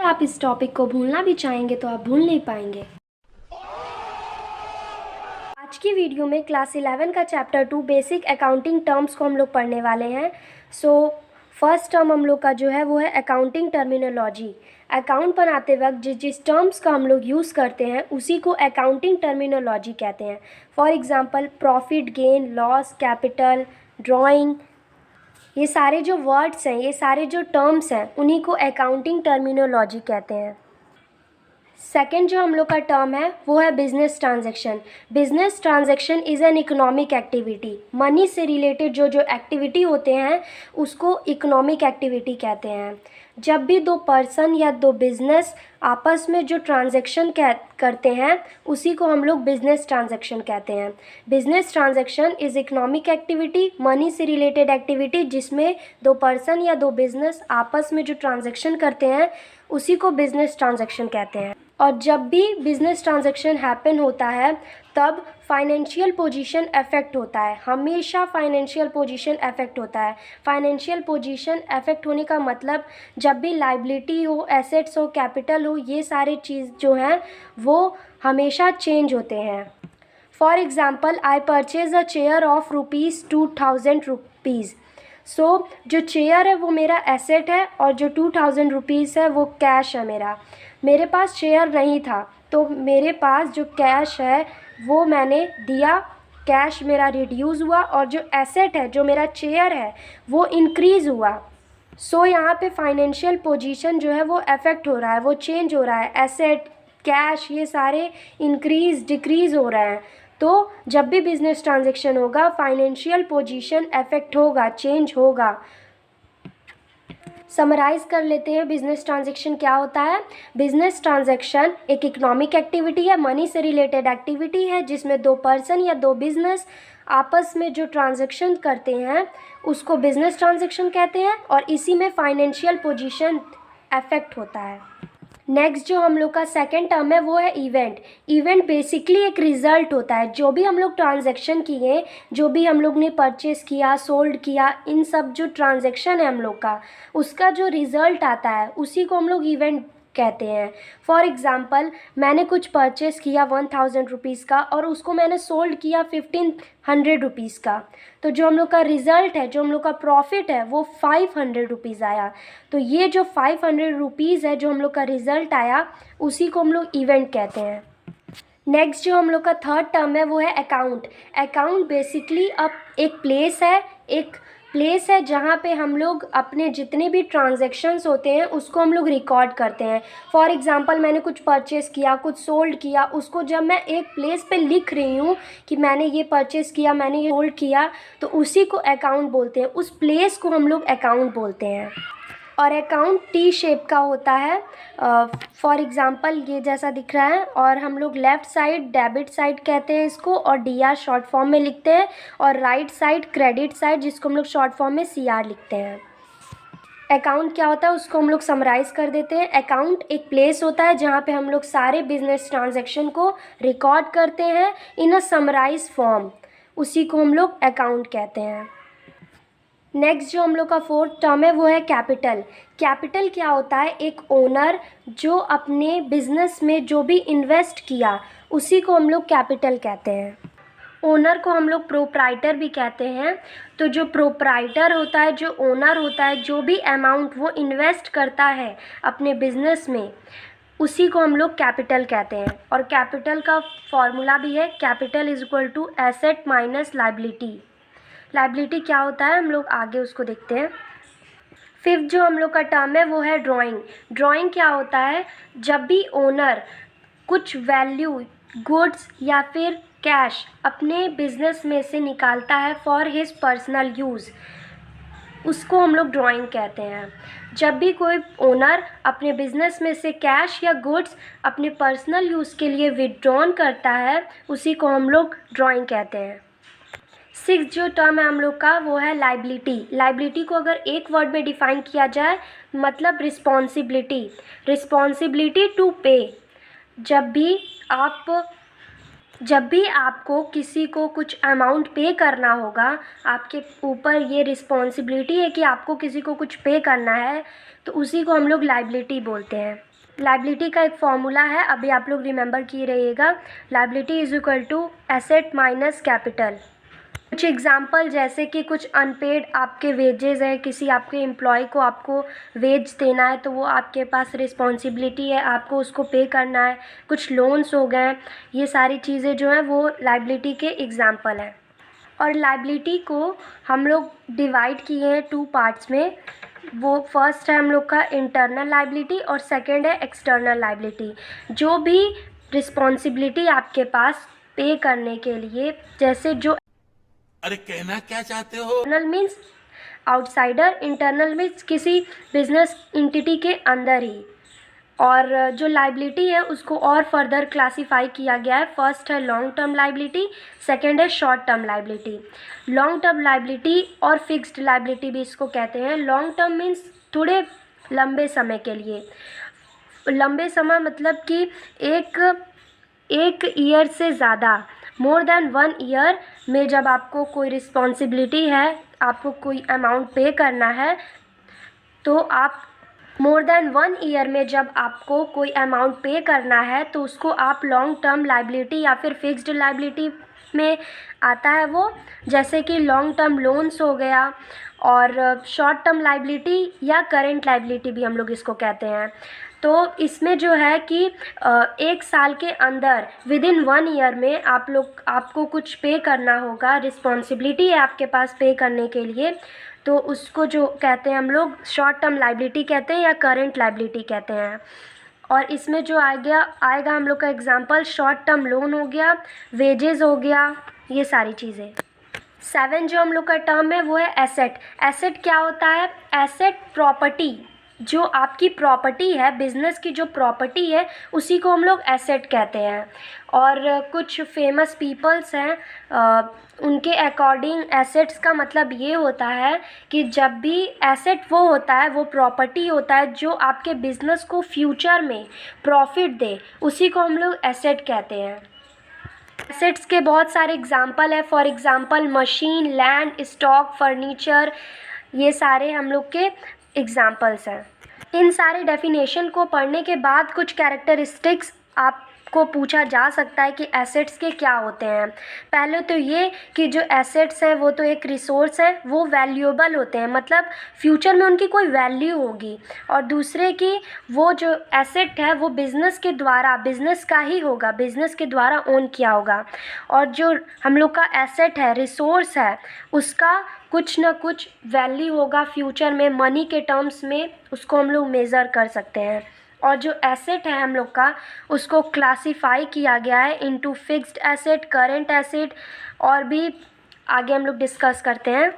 अगर आप इस टॉपिक को भूलना भी चाहेंगे तो आप भूल नहीं पाएंगे। आज की वीडियो में क्लास 11 का चैप्टर 2 बेसिक अकाउंटिंग टर्म्स को हम लोग पढ़ने वाले हैं। फर्स्ट टर्म हम लोग का जो है वो है अकाउंटिंग टर्मिनोलॉजी। अकाउंट बनाते वक्त जिस टर्म्स का हम लोग यूज़ करते हैं उसी को अकाउंटिंग टर्मिनोलॉजी कहते हैं। For example profit, gain, loss, capital, drawing, ये सारे जो वर्ड्स हैं, ये सारे जो टर्म्स हैं, उन्हीं को अकाउंटिंग टर्मिनोलॉजी कहते हैं। सेकेंड जो हम लोग का टर्म है वो है business transaction. Business transaction is an economic activity. Money से रिलेटेड जो जो एक्टिविटी होते हैं उसको इकोनॉमिक एक्टिविटी कहते हैं। जब भी दो पर्सन या दो बिजनेस आपस में जो ट्रांजैक्शन करते हैं उसी को हम लोग बिजनेस ट्रांजैक्शन कहते हैं। Business transaction is economic activity, money से रिलेटेड एक्टिविटी जिसमें दो पर्सन या दो बिजनेस आपस में जो ट्रांजैक्शन करते हैं उसी को बिजनेस ट्रांजैक्शन कहते हैं। और जब भी बिजनेस ट्रांजैक्शन हैपन होता है तब फाइनेंशियल पोजीशन अफेक्ट होता है। हमेशा फाइनेंशियल पोजीशन अफेक्ट होता है। फाइनेंशियल पोजीशन अफेक्ट होने का मतलब जब भी लाइबिलिटी हो, एसेट्स हो, कैपिटल हो, ये सारे चीज़ जो हैं वो हमेशा चेंज होते हैं। For example I purchase a chair of ₹2000। जो चेयर है वो मेरा एसेट है और जो 2000 रुपीज़ है वो कैश है मेरा। मेरे पास चेयर नहीं था तो मेरे पास जो कैश है वो मैंने दिया, कैश मेरा रिड्यूस हुआ और जो एसेट है, जो मेरा चेयर है, वो इंक्रीज़ हुआ। यहाँ पे फाइनेंशियल पोजीशन जो है वो अफेक्ट हो रहा है, वो चेंज हो रहा है। एसेट, कैश, ये सारे इंक्रीज़ डिक्रीज़ हो रहे हैं। तो जब भी बिजनेस ट्रांजैक्शन होगा फाइनेंशियल पोजीशन अफेक्ट होगा, चेंज होगा। समराइज़ कर लेते हैं बिजनेस ट्रांजैक्शन क्या होता है। बिजनेस ट्रांजैक्शन एक इकोनॉमिक एक्टिविटी है, मनी से रिलेटेड एक्टिविटी है जिसमें दो पर्सन या दो बिजनेस आपस में जो ट्रांजैक्शन करते हैं उसको बिजनेस ट्रांजैक्शन कहते हैं और इसी में फाइनेंशियल पोजीशन अफेक्ट होता है। नेक्स्ट जो हम लोग का सेकेंड टर्म है वो है इवेंट। इवेंट बेसिकली एक रिज़ल्ट होता है। जो भी हम लोग ट्रांजैक्शन किए, जो भी हम लोग ने परचेस किया, सोल्ड किया, इन सब जो ट्रांजैक्शन है हम लोग का, उसका जो रिज़ल्ट आता है उसी को हम लोग इवेंट कहते हैं। फॉर एग्ज़ाम्पल मैंने कुछ परचेस किया 1000 रुपीज़ का और उसको मैंने सोल्ड किया 1500 रुपीज़ का, तो जो हम लोग का रिज़ल्ट है, जो हम लोग का प्रॉफिट है वो 500 रुपीज़ आया। तो ये जो 500 रुपीज़ है जो हम लोग का रिज़ल्ट आया उसी को हम लोग इवेंट कहते हैं। नेक्स्ट जो हम लोग का थर्ड टर्म है वो है अकाउंट। अकाउंट बेसिकली अब एक प्लेस है जहाँ पे हम लोग अपने जितने भी ट्रांजैक्शंस होते हैं उसको हम लोग रिकॉर्ड करते हैं। फॉर एग्ज़ाम्पल मैंने कुछ परचेस किया, कुछ सोल्ड किया, उसको जब मैं एक प्लेस पे लिख रही हूँ कि मैंने ये परचेस किया, मैंने ये सोल्ड किया, तो उसी को अकाउंट बोलते हैं। उस प्लेस को हम लोग अकाउंट बोलते हैं। और अकाउंट टी शेप का होता है। फॉर एग्ज़ाम्पल ये जैसा दिख रहा है और हम लोग लेफ़्ट साइड डेबिट साइड कहते हैं इसको और DR शॉर्ट फॉर्म में लिखते हैं और राइट साइड क्रेडिट साइड जिसको हम लोग शॉर्ट फॉर्म में CR लिखते हैं। अकाउंट क्या होता है उसको हम लोग समराइज़ कर देते हैं। अकाउंट एक प्लेस होता है जहाँ पे हम लोग सारे बिजनेस ट्रांजैक्शन को रिकॉर्ड करते हैं इन अ समराइज फॉर्म, उसी को हम लोग अकाउंट कहते हैं। नेक्स्ट जो हम लोग का फोर्थ टर्म है वो है कैपिटल। कैपिटल क्या होता है, एक ओनर जो अपने बिजनेस में जो भी इन्वेस्ट किया उसी को हम लोग कैपिटल कहते हैं। ओनर को हम लोग प्रोप्राइटर भी कहते हैं। तो जो प्रोप्राइटर होता है, जो ओनर होता है, जो भी अमाउंट वो इन्वेस्ट करता है अपने बिजनेस में उसी को हम लोग कैपिटल कहते हैं। और कैपिटल का फॉर्मूला भी है capital is equal to asset minus liability. Liability क्या होता है हम लोग आगे उसको देखते हैं। फिफ्थ जो हम लोग का टर्म है वो है ड्राइंग। ड्राइंग क्या होता है, जब भी ओनर कुछ वैल्यू, गुड्स या फिर कैश अपने बिजनेस में से निकालता है फॉर हिज पर्सनल यूज़, उसको हम लोग ड्राइंग कहते हैं। जब भी कोई ओनर अपने बिजनेस में से कैश या गुड्स अपने पर्सनल यूज़ के लिए विड्रॉन करता है उसी को हम लोग ड्राइंग कहते हैं। सिक्स जो टर्म है हम लोग का वो है लाइबिलिटी। लाइबिलिटी को अगर एक वर्ड में डिफाइन किया जाए मतलब रिस्पॉन्सिबिलिटी। रिस्पॉन्सिबिलिटी टू पे। जब भी आपको किसी को कुछ अमाउंट पे करना होगा, आपके ऊपर ये रिस्पॉन्सिबिलिटी है कि आपको किसी को कुछ पे करना है, तो उसी को हम लोग लाइबिलिटी बोलते हैं। लाइबिलिटी का एक फॉर्मूला है, अभी आप लोग रिमेंबर किए रहिएगा। Liability is equal to asset minus capital. कुछ एग्जांपल जैसे कि कुछ अनपेड आपके वेजेस है, किसी आपके एम्प्लॉय को आपको वेज देना है तो वो आपके पास रिस्पॉन्सिबिलिटी है, आपको उसको पे करना है। कुछ लोन्स हो गए, ये सारी चीज़ें जो हैं वो लाइबिलिटी के एग्जांपल हैं। और लाइबिलिटी को हम लोग डिवाइड किए हैं 2 पार्ट्स में। वो फर्स्ट है हम लोग का इंटरनल लाइबिलिटी और सेकंड है एक्सटर्नल लाइबिलिटी। जो भी रिस्पॉन्सिबिलिटी आपके पास पे करने के लिए, जैसे जो अरे कहना क्या चाहते हो? External means outsider, internal means किसी बिजनेस एंटिटी के अंदर ही। और जो लाइबिलिटी है उसको और फर्दर क्लासीफाई किया गया है। फर्स्ट है लॉन्ग टर्म लाइबिलिटी, सेकंड है short term liability. Long term liability और फिक्स्ड लाइबिलिटी भी इसको कहते हैं। लॉन्ग टर्म मीन्स थोड़े लंबे समय के लिए। लंबे समय मतलब कि एक ईयर से ज़्यादा, मोर देन 1 ईयर में जब आपको कोई रिस्पॉन्सिबिलिटी है, आपको कोई अमाउंट पे करना है, तो आप मोर देन 1 ईयर में जब आपको कोई अमाउंट पे करना है तो उसको आप लॉन्ग टर्म लाइबिलिटी या फिर फिक्स्ड लाइबिलिटी में आता है वो। जैसे कि लॉन्ग टर्म लोन्स हो गया, और शॉर्ट टर्म लाइबिलिटी या करेंट लाइबिलिटी भी हम लोग इसको कहते हैं। तो इसमें जो है कि 1 साल के अंदर विदिन 1 ईयर में आपको कुछ पे करना होगा, रिस्पॉन्सिबिलिटी है आपके पास पे करने के लिए, तो उसको जो कहते हैं हम लोग शॉर्ट टर्म लाइबिलिटी कहते हैं या करंट लाइबिलिटी कहते हैं। और इसमें जो आएगा हम लोग का एग्जांपल शॉर्ट टर्म लोन हो गया, वेजेस हो गया, ये सारी चीज़ें। 7 जो हम लोग का टर्म है वो है एसेट। एसेट क्या होता है? एसेट प्रॉपर्टी, जो आपकी प्रॉपर्टी है, बिजनेस की जो प्रॉपर्टी है उसी को हम लोग एसेट कहते हैं। और कुछ फेमस पीपल्स हैं, उनके अकॉर्डिंग एसेट्स का मतलब ये होता है कि जब भी एसेट वो होता है, वो प्रॉपर्टी होता है जो आपके बिजनेस को फ्यूचर में प्रॉफिट दे, उसी को हम लोग एसेट कहते हैं। एसेट्स के बहुत सारे एग्जाम्पल है। For example machine, land, stock, furniture, ये सारे हम लोग के एग्जाम्पल्स हैं। इन सारे डेफिनेशन को पढ़ने के बाद कुछ कैरेक्टरिस्टिक्स आपको पूछा जा सकता है कि एसेट्स के क्या होते हैं। पहले तो ये कि जो एसेट्स है वो तो एक रिसोर्स है, वो वैल्यूएबल होते हैं, मतलब फ्यूचर में उनकी कोई वैल्यू होगी। और दूसरे कि वो जो एसेट है वो बिज़नेस के द्वारा, बिज़नेस का ही होगा, बिज़नेस के द्वारा ओन किया होगा। और जो हम लोग का एसेट है, रिसोर्स है, उसका कुछ ना कुछ वैल्यू होगा फ्यूचर में, मनी के टर्म्स में उसको हम लोग मेज़र कर सकते हैं। और जो एसेट है हम लोग का, उसको क्लासिफाई किया गया है into fixed asset, current asset, और भी आगे हम लोग डिस्कस करते हैं।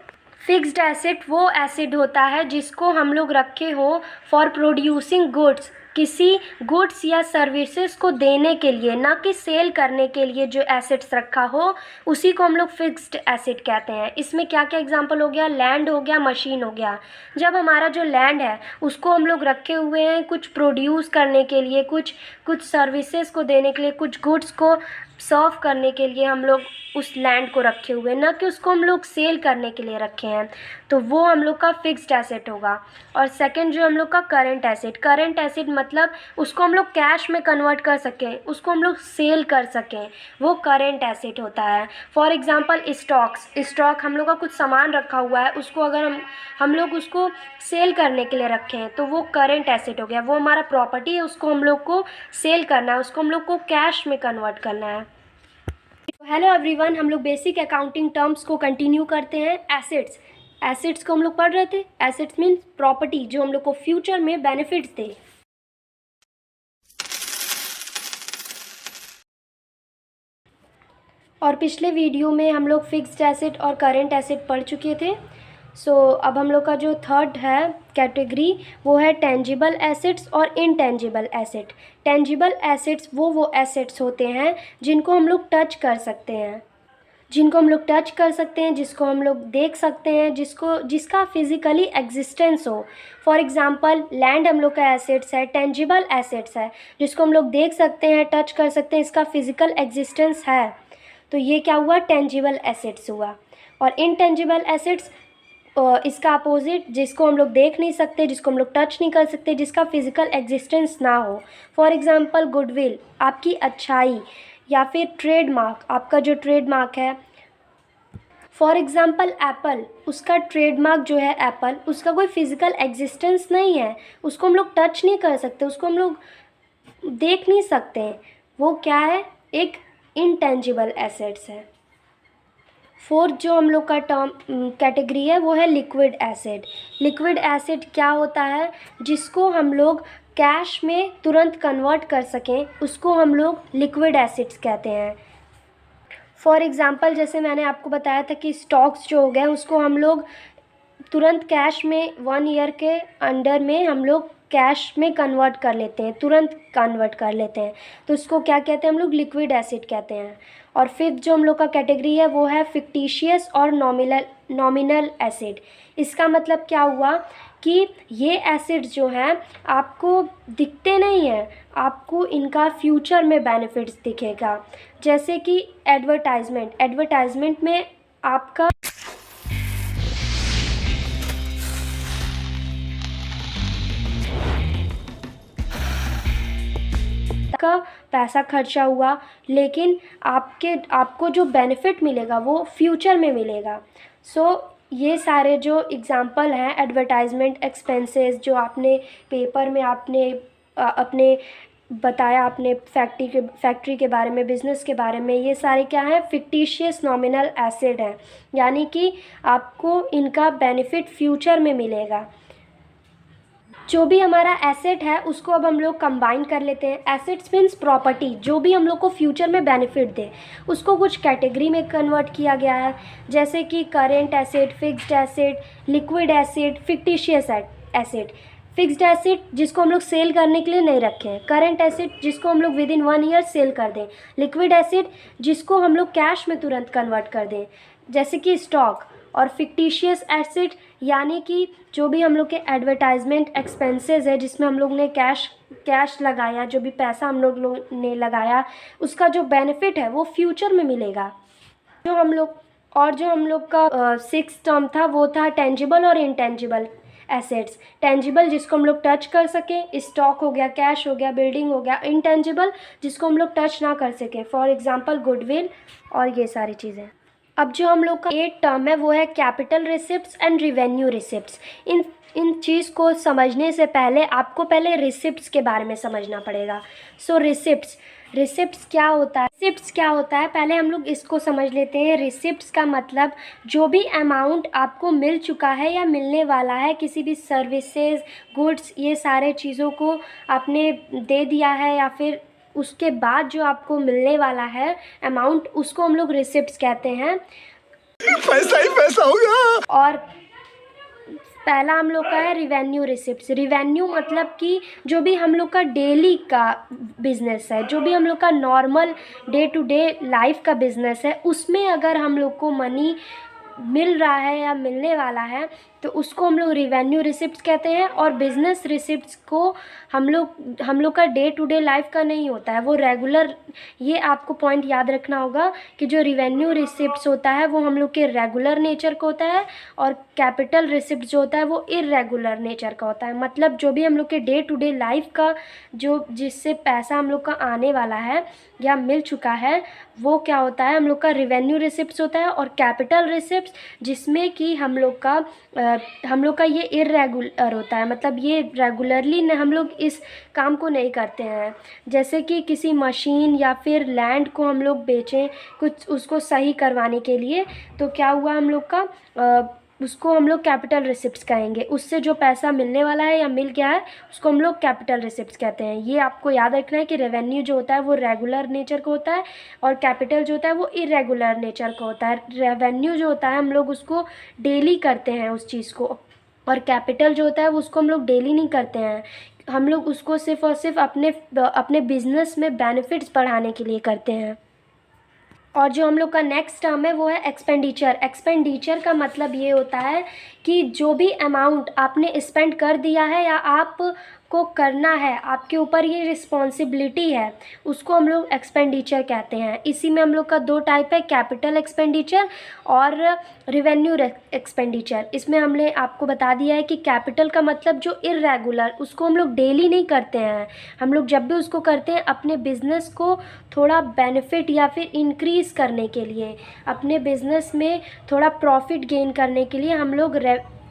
फिक्स्ड एसेट वो एसेट होता है जिसको हम लोग रखे हो फॉर प्रोड्यूसिंग गुड्स, किसी गुड्स या सर्विसेज को देने के लिए, ना कि सेल करने के लिए जो एसेट्स रखा हो, उसी को हम लोग फिक्स्ड एसेट कहते हैं। इसमें क्या क्या एग्जांपल हो गया? लैंड हो गया, मशीन हो गया। जब हमारा जो लैंड है उसको हम लोग रखे हुए हैं कुछ प्रोड्यूस करने के लिए, कुछ सर्विसेज को देने के लिए, कुछ गुड्स को सर्व करने के लिए हम लोग उस लैंड को रखे हुए हैं, ना कि उसको हम लोग सेल करने के लिए रखे हैं, तो वो हम लोग का फिक्स्ड एसेट होगा। और सेकंड जो हम लोग का करंट एसेट, करंट एसेट मतलब उसको हम लोग कैश में कन्वर्ट कर सकें, उसको हम लोग सेल कर सकें, वो करंट एसेट होता है। फॉर एग्जांपल स्टॉक हम लोग का कुछ सामान रखा हुआ है, उसको अगर हम लोग उसको सेल करने के लिए रखें तो वो करंट एसेट हो गया। वो हमारा प्रॉपर्टी है, उसको हम लोग को सेल करना है, उसको हम लोग को कैश में कन्वर्ट करना है। हेलो एवरीवन, हम लोग बेसिक अकाउंटिंग टर्म्स को कंटिन्यू करते हैं। एसेट्स को हम लोग पढ़ रहे थे। एसेट्स मीन्स प्रॉपर्टी जो हम लोग को फ्यूचर में बेनिफिट्स दे। और पिछले वीडियो में हम लोग फिक्स्ड एसेट और करंट एसेट पढ़ चुके थे। अब हम लोग का जो थर्ड है कैटेगरी वो है टेंजिबल एसेट्स और इनटेंजिबल एसेट। टेंजिबल एसेट्स वो एसेट्स होते हैं जिनको हम लोग टच कर सकते हैं, जिसको हम लोग देख सकते हैं, जिसका फिजिकली एग्जिस्टेंस हो। फॉर एग्जांपल लैंड हम लोग का एसेट्स है, टेंजिबल एसेट्स है, जिसको हम लोग देख सकते हैं, टच कर सकते हैं, इसका फिजिकल एग्जिस्टेंस है, तो ये क्या हुआ? टेंजिबल एसेट्स हुआ। और इनटेंजिबल एसेट्स इसका अपोजिट जिसको हम लोग देख नहीं सकते, जिसको हम लोग टच नहीं कर सकते, जिसका फिजिकल एग्जिस्टेंस ना हो। फॉर एग्जांपल गुडविल, आपकी अच्छाई, या फिर ट्रेडमार्क, आपका जो ट्रेडमार्क है। फॉर एग्ज़ाम्पल एप्पल, उसका ट्रेडमार्क जो है एप्पल, उसका कोई फिजिकल एग्जिस्टेंस नहीं है, उसको हम लोग टच नहीं कर सकते, उसको हम लोग देख नहीं सकते हैं। वो क्या है? एक इंटेंजिबल एसेट्स है। फोर्थ जो हम लोग का टर्म कैटेगरी है वो है लिक्विड एसेट। लिक्विड एसेट क्या होता है? जिसको हम लोग कैश में तुरंत कन्वर्ट कर सकें, उसको हम लोग लिक्विड एसेट्स कहते हैं। फॉर एग्ज़ाम्पल जैसे मैंने आपको बताया था कि स्टॉक्स जो हो गए उसको हम लोग तुरंत कैश में 1 ईयर के अंडर में हम लोग कैश में कन्वर्ट कर लेते हैं, तुरंत कन्वर्ट कर लेते हैं, तो उसको क्या कहते हैं? हम लोग लिक्विड एसेट कहते हैं। और फिफ्थ जो हम लोग का कैटेगरी है वो है फिक्टिशियस और नॉमिनल एसेट। इसका मतलब क्या हुआ कि ये एसेट्स जो हैं आपको दिखते नहीं हैं, आपको इनका फ्यूचर में बेनिफिट्स दिखेगा। जैसे कि एडवर्टाइजमेंट में आपका का पैसा खर्चा हुआ, लेकिन आपको जो बेनिफिट मिलेगा वो फ्यूचर में मिलेगा। ये सारे जो एग्ज़ाम्पल हैं एडवर्टाइजमेंट एक्सपेंसेस, जो आपने पेपर में आपने अपने बताया, आपने फैक्ट्री के बारे में, बिज़नेस के बारे में, ये सारे क्या हैं? फिक्टिशियस नॉमिनल एसेट हैं, यानी कि आपको इनका बेनिफिट फ्यूचर में मिलेगा। जो भी हमारा एसेट है उसको अब हम लोग कंबाइन कर लेते हैं। एसेट्स मीन्स प्रॉपर्टी, जो भी हम लोग को फ्यूचर में बेनिफिट दे, उसको कुछ कैटेगरी में कन्वर्ट किया गया है, जैसे कि current asset, fixed asset, liquid asset, fictitious asset. Fixed asset जिसको हम लोग सेल करने के लिए नहीं रखे हैं, करेंट एसेट जिसको हम लोग विदिन 1 ईयर सेल कर दें, लिक्विड एसेट जिसको हम लोग कैश में तुरंत कन्वर्ट कर दें, जैसे कि स्टॉक। और फिक्टिशियस एसेट यानी कि जो भी हम लोग के एडवर्टाइजमेंट एक्सपेंसेस है, जिसमें हम लोग ने कैश लगाया, जो भी पैसा हम लोग ने लगाया, उसका जो बेनिफिट है वो फ्यूचर में मिलेगा। जो हम लोग का सिक्स्थ टर्म था वो था टेंजिबल और इनटेंजिबल एसेट्स। टेंजिबल जिसको हम लोग टच कर सकें, स्टॉक हो गया, कैश हो गया, बिल्डिंग हो गया। इनटेंजिबल जिसको हम लोग टच ना कर सकें, फॉर एग्जांपल गुडविल और ये सारी चीज़ें। अब जो हम लोग का 8th टर्म है वो है capital receipts and revenue receipts. इन चीज़ को समझने से पहले आपको पहले रिसिप्ट्स के बारे में समझना पड़ेगा। रिसिप्ट्स क्या होता है? पहले हम लोग इसको समझ लेते हैं। रिसिप्ट्स का मतलब जो भी अमाउंट आपको मिल चुका है या मिलने वाला है, किसी भी सर्विसेज, गुड्स, ये सारे चीज़ों को आपने दे दिया है, या फिर उसके बाद जो आपको मिलने वाला है अमाउंट, उसको हम लोग रिसिप्ट्स कहते हैं। पैसा ही पैसा होगा। और पहला हम लोग का है रिवेन्यू रिसिप्ट्स। रिवेन्यू मतलब कि जो भी हम लोग का डेली का बिज़नेस है, जो भी हम लोग का normal day to day life का बिज़नेस है, उसमें अगर हम लोग को मनी मिल रहा है या मिलने वाला है तो उसको हम लोग रिवेन्यू रिसिप्ट्स कहते हैं। और बिज़नेस रिसिप्ट्स को हम लोग का डे टू डे लाइफ का नहीं होता है, वो रेगुलर। ये आपको पॉइंट याद रखना होगा कि जो रिवेन्यू रिसिप्ट्स होता है वो हम लोग के रेगुलर नेचर का होता है, और कैपिटल रिसिप्ट जो होता है वो इर्रेगुलर नेचर का होता है। मतलब जो भी हम लोग के डे टू डे लाइफ का जिससे पैसा हम लोग का आने वाला है या मिल चुका है, वो क्या होता है? हम लोग का रिवेन्यू रिसिप्ट्स होता है। और कैपिटल रिसिप्ट्स जिसमें कि हम लोग का ये इर्रेगुलर होता है, मतलब ये रेगुलरली हम लोग इस काम को नहीं करते हैं। जैसे कि किसी मशीन या फिर लैंड को हम लोग बेचें कुछ उसको सही करवाने के लिए, तो क्या हुआ हम लोग का उसको हम लोग कैपिटल रिसिप्ट्स कहेंगे। उससे जो पैसा मिलने वाला है या मिल गया है उसको हम लोग कैपिटल रिसिप्ट्स कहते हैं। ये आपको याद रखना है कि रेवेन्यू जो होता है वो रेगुलर नेचर का होता है, और कैपिटल जो होता है वो इरेगुलर नेचर का होता है। रेवेन्यू जो होता है हम लोग उसको डेली करते हैं उस चीज़ को, और कैपिटल जो होता है उसको हम लोग डेली नहीं करते हैं, हम लोग उसको सिर्फ़ और सिर्फ अपने बिज़नेस में बेनिफिट्स बढ़ाने के लिए करते हैं। और जो हम लोग का नेक्स्ट टर्म है वो है एक्सपेंडिचर। एक्सपेंडिचर का मतलब ये होता है कि जो भी अमाउंट आपने स्पेंड कर दिया है या आप आपको करना है, आपके ऊपर ये रिस्पॉन्सिबिलिटी है, उसको हम लोग एक्सपेंडिचर कहते हैं। इसी में हम लोग का दो टाइप है, कैपिटल एक्सपेंडिचर और रिवेन्यू एक्सपेंडिचर। इसमें हमने आपको बता दिया है कि कैपिटल का मतलब जो इर्रेगुलर, उसको हम लोग डेली नहीं करते हैं, हम लोग जब भी उसको करते हैं अपने बिजनेस को थोड़ा बेनिफिट या फिर इंक्रीज़ करने के लिए, अपने बिजनेस में थोड़ा प्रॉफिट गेन करने के लिए हम लोग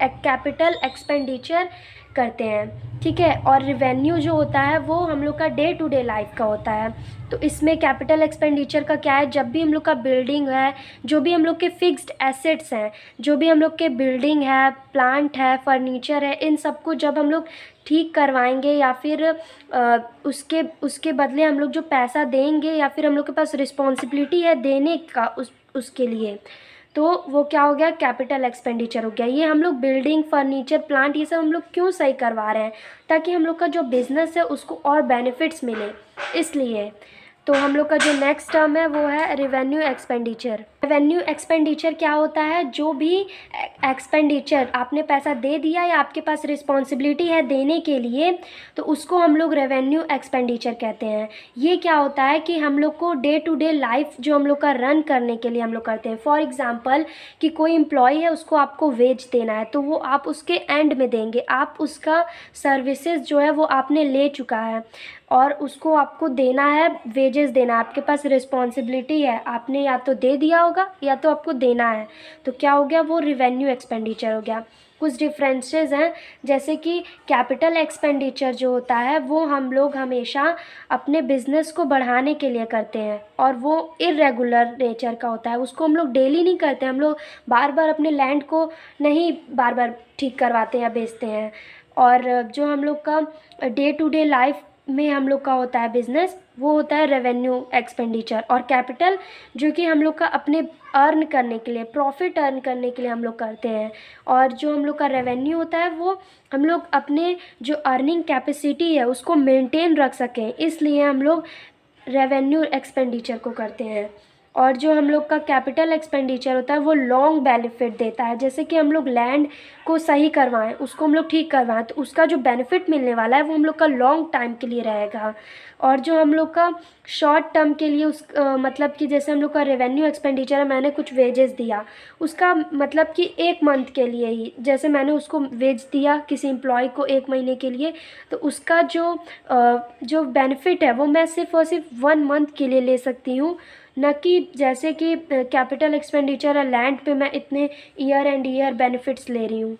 कैपिटल एक्सपेंडिचर करते हैं, ठीक है। और रिवेन्यू जो होता है वो हम लोग का डे टू डे लाइफ का होता है। तो इसमें कैपिटल एक्सपेंडिचर का क्या है, जब भी हम लोग का बिल्डिंग है, जो भी हम लोग के फिक्स्ड एसेट्स हैं, जो भी हम लोग के बिल्डिंग है, प्लांट है, फर्नीचर है, इन सब को जब हम लोग ठीक करवाएंगे या फिर उसके बदले हम लोग जो पैसा देंगे या फिर हम लोग के पास रिस्पॉन्सिबिलिटी है देने का उसके लिए, तो वो क्या हो गया, कैपिटल एक्सपेंडिचर हो गया। ये हम लोग बिल्डिंग, फर्नीचर, प्लांट, ये सब हम लोग क्यों सही करवा रहे हैं, ताकि हम लोग का जो बिज़नेस है उसको और बेनिफिट्स मिले, इसलिए। तो हम लोग का जो नेक्स्ट टर्म है वो है रेवेन्यू एक्सपेंडिचर। रेवेन्यू एक्सपेंडिचर क्या होता है, जो भी एक्सपेंडिचर आपने पैसा दे दिया या आपके पास रिस्पॉन्सिबिलिटी है देने के लिए, तो उसको हम लोग रेवेन्यू एक्सपेंडिचर कहते हैं। ये क्या होता है कि हम लोग को डे टू डे लाइफ जो हम लोग का रन करने के लिए हम लोग करते हैं। फॉर एग्ज़ाम्पल कि कोई एम्प्लॉय है, उसको आपको वेज देना है, तो वो आप उसके एंड में देंगे, आप उसका सर्विसेज जो है वो आपने ले चुका है और उसको आपको देना है, वेजेस देना है, आपके पास रिस्पॉन्सिबिलिटी है, आपने या तो दे दिया होगा या तो आपको देना है, तो क्या हो गया, वो रिवेन्यू एक्सपेंडिचर हो गया। कुछ डिफरेंसेस हैं, जैसे कि कैपिटल एक्सपेंडिचर जो होता है वो हम लोग हमेशा अपने बिजनेस को बढ़ाने के लिए करते हैं और वो इर्रेगुलर नेचर का होता है, उसको हम लोग डेली नहीं करते, हम लोग बार बार अपने लैंड को नहीं बार बार ठीक करवाते हैं या बेचते हैं। और जो हम लोग का डे टू डे लाइफ में हम लोग का होता है बिज़नेस, वो होता है रेवेन्यू एक्सपेंडिचर। और कैपिटल जो कि हम लोग का अपने अर्न करने के लिए, प्रॉफिट अर्न करने के लिए हम लोग करते हैं। और जो हम लोग का रेवेन्यू होता है वो हम लोग अपने जो अर्निंग कैपेसिटी है उसको मेंटेन रख सकें, इसलिए हम लोग रेवेन्यू एक्सपेंडिचर को करते हैं। और जो हम लोग का कैपिटल एक्सपेंडिचर होता है वो लॉन्ग बेनिफिट देता है, जैसे कि हम लोग लैंड को सही करवाएं, उसको हम लोग ठीक करवाएं, तो उसका जो बेनिफिट मिलने वाला है वो हम लोग का लॉन्ग टाइम के लिए रहेगा। और जो हम लोग का शॉर्ट टर्म के लिए मतलब कि जैसे हम लोग का रेवेन्यू एक्सपेंडिचर है, मैंने कुछ वेजेस दिया, उसका मतलब कि 1 मंथ के लिए ही, जैसे मैंने उसको वेज दिया किसी एम्प्लॉय को 1 महीने के लिए, तो उसका जो बेनिफिट है वो मैं सिर्फ और सिर्फ 1 मंथ के लिए ले सकती हूँ, न कि जैसे कि कैपिटल एक्सपेंडिचर है लैंड पे मैं इतने ईयर एंड ईयर बेनिफिट्स ले रही हूँ,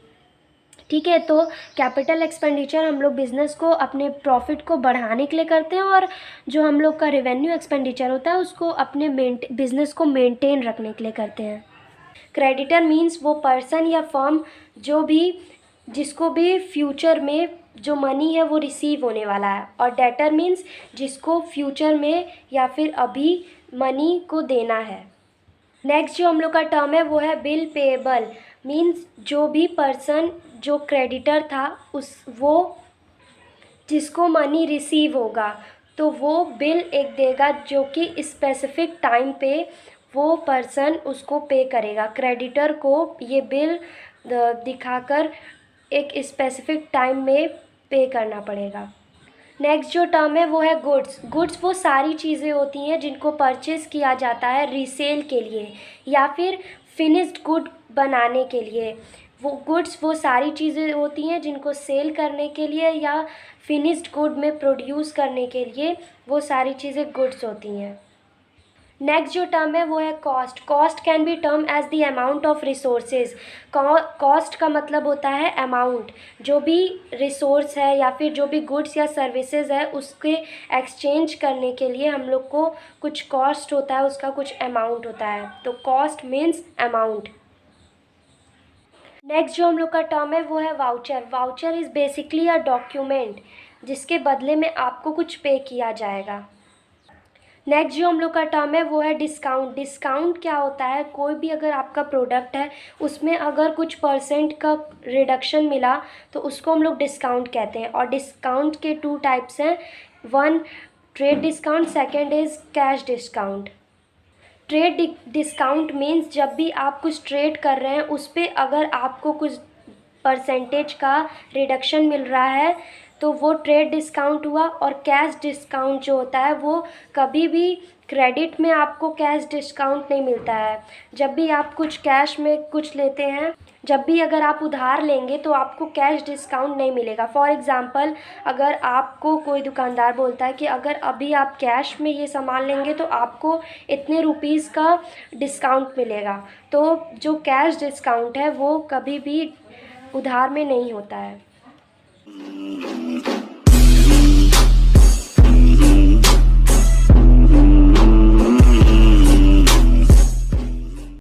ठीक है। तो कैपिटल एक्सपेंडिचर हम लोग बिज़नेस को, अपने प्रॉफिट को बढ़ाने के लिए करते हैं, और जो हम लोग का रेवेन्यू एक्सपेंडिचर होता है उसको अपने बिज़नेस को मेंटेन रखने के लिए करते हैं। क्रेडिटर मीन्स वो पर्सन या फर्म जिसको भी फ्यूचर में जो मनी है वो रिसीव होने वाला है, और डेटर मीन्स जिसको फ्यूचर में या फिर अभी मनी को देना है। नेक्स्ट जो हम लोग का टर्म है वो है बिल पेएबल, मीन्स जो भी पर्सन जो क्रेडिटर था वो जिसको मनी रिसीव होगा तो वो बिल एक देगा जो कि स्पेसिफिक टाइम पे वो पर्सन उसको पे करेगा। क्रेडिटर को ये बिल दिखाकर एक स्पेसिफिक टाइम में पे करना पड़ेगा। नेक्स्ट जो टर्म है वो है गुड्स। गुड्स वो सारी चीज़ें होती हैं जिनको परचेज़ किया जाता है रीसेल के लिए या फिर फिनिश्ड गुड बनाने के लिए। वो गुड्स वो सारी चीज़ें होती हैं जिनको सेल करने के लिए या फिनिश्ड गुड में प्रोड्यूस करने के लिए वो सारी चीज़ें गुड्स होती हैं। नेक्स्ट जो टर्म है वो है cost. Cost can be term as the amount of resources. Cost का मतलब होता है अमाउंट, जो भी रिसोर्स है या फिर जो भी गुड्स या सर्विसेज है उसके एक्सचेंज करने के लिए हम लोग को कुछ कॉस्ट होता है, उसका कुछ अमाउंट होता है, तो कॉस्ट मीन्स अमाउंट। नेक्स्ट जो हम लोग का टर्म है वो है voucher. Voucher is basically a document जिसके बदले में आपको कुछ पे किया जाएगा। नेक्स्ट जो हम लोग का टर्म है वो है डिस्काउंट। डिस्काउंट क्या होता है, कोई भी अगर आपका प्रोडक्ट है उसमें अगर कुछ % का रिडक्शन मिला तो उसको हम लोग डिस्काउंट कहते हैं। और डिस्काउंट के 2 टाइप्स हैं, 1 trade discount, second is cash discount. Trade discount means जब भी आप कुछ ट्रेड कर रहे हैं उस पर अगर आपको कुछ % का रिडक्शन मिल रहा है तो वो ट्रेड डिस्काउंट हुआ। और कैश डिस्काउंट जो होता है वो कभी भी क्रेडिट में आपको कैश डिस्काउंट नहीं मिलता है। जब भी आप कुछ कैश में कुछ लेते हैं, जब भी अगर आप उधार लेंगे तो आपको कैश डिस्काउंट नहीं मिलेगा। फॉर एग्ज़ाम्पल, अगर आपको कोई दुकानदार बोलता है कि अगर अभी आप कैश में ये सामान लेंगे तो आपको इतने रुपीस का डिस्काउंट मिलेगा, तो जो कैश डिस्काउंट है वो कभी भी उधार में नहीं होता है।